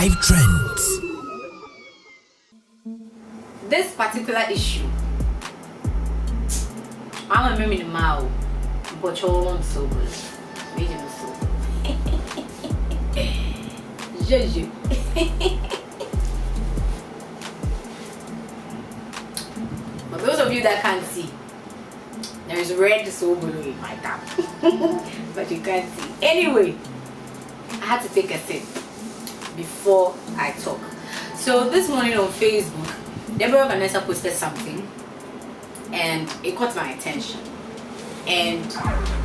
Live Trends. This particular issue, I'm a meme now, but you're so good. Medium so Jeju. For those of you that can't see, there is red soul in my cap, but you can't see. Anyway, I had to take a sip before I talk. So this morning on Facebook, b0re Vanessa posted something and it caught my attention, and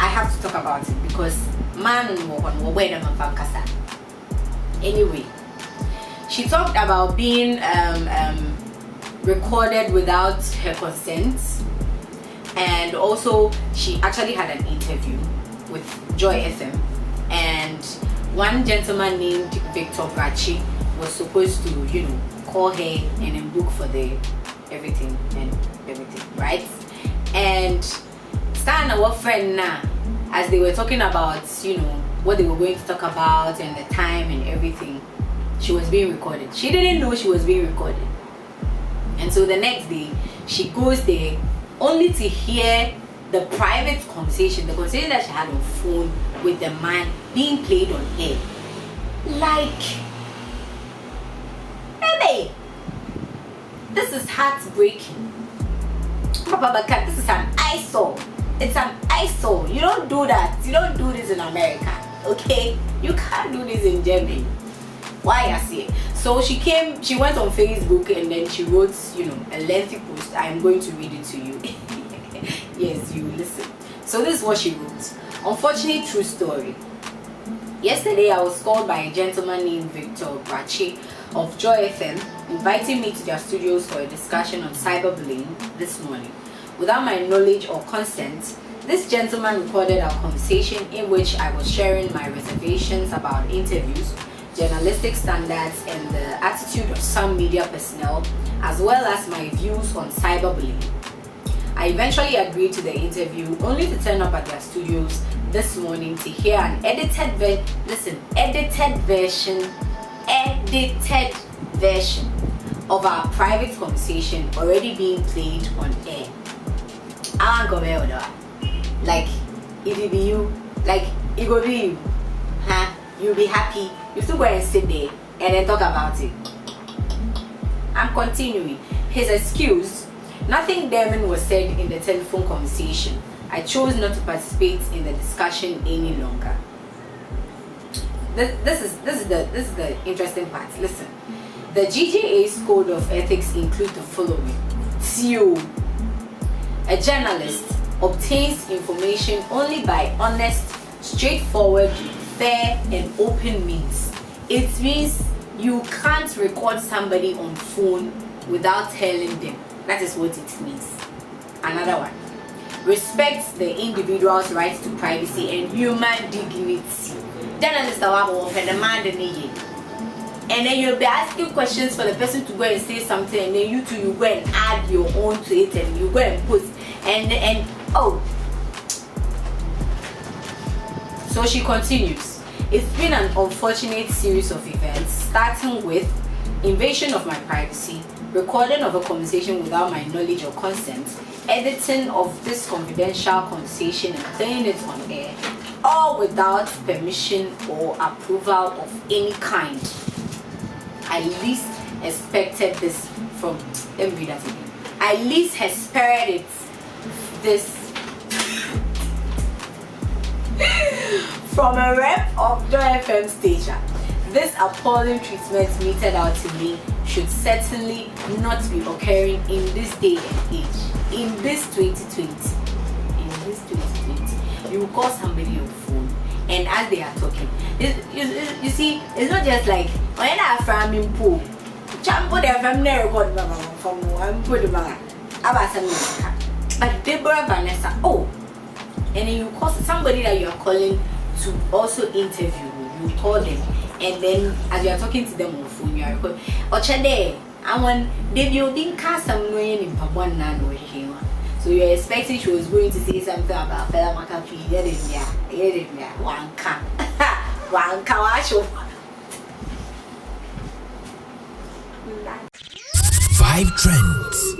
I have to talk about it because man anyway, she talked about being recorded without her consent, and also she actually had an interview with JoyFM, and one gentleman named B0re was supposed to, call her and then book for the everything, right? And Stan, our friend now, as they were talking about, what they were going to talk about and the time and everything, she was being recorded. She didn't know she was being recorded. And so the next day, she goes there only to hear the private conversation, the conversation that she had on phone with the man being played on air. Like, hey, this is heartbreaking. Papa Bakat, this is an eyesore. It's an eyesore. You don't do that. You don't do this in America, okay? You can't do this in Germany. Why I say? So she went on Facebook and then she wrote, a lengthy post. I'm going to read it to you. Yes, you listen. So this is what she wrote. Unfortunately, true story. Yesterday, I was called by a gentleman named B0re of JoyFM, inviting me to their studios for a discussion on cyberbullying this morning. Without my knowledge or consent, this gentleman recorded our conversation in which I was sharing my reservations about interviews, journalistic standards, and the attitude of some media personnel, as well as my views on cyberbullying. I eventually agreed to the interview, only to turn up at their studios this morning to hear an edited version of our private conversation already being played on air. I want to go there, like, if it be you, like, it go be you, you'll be happy. You still go and sit there and then talk about it. I'm continuing. His excuse: nothing damning was said in the telephone conversation. I chose not to participate in the discussion any longer. This is the interesting part. Listen, the GJA's code of ethics include the following: a journalist obtains information only by honest, straightforward, fair, and open means. It means you can't record somebody on phone without telling them. That is what it means. Another one: respect the individual's rights to privacy and human dignity. Journalists are open demand, and then you'll be asking questions for the person to go and say something, and then you go and add your own to it, and you go and post, and oh. So she continues. It's been an unfortunate series of events, starting with invasion of my privacy, recording of a conversation without my knowledge or consent, editing of this confidential conversation and playing it on air, all without permission or approval of any kind. I least expected this from, let me read that again. I least expected this from a rep of JoyFM station. This appalling treatment meted out to me should certainly not be occurring in this day and age. In this 2020, you will call somebody on phone, and as they are talking, you see, it's not just like when I from in pool, champo there from there record from one put the bag. But b0re Vanessa, and then you call somebody that you are calling to also interview. You call them, and then as you are talking to them on phone, you are recording. Ochade, I want they building cast some knowing in Papuan Nano here. So you're expecting she was going to say something about Fela Makapi, one can wash. life. Vibe Trends.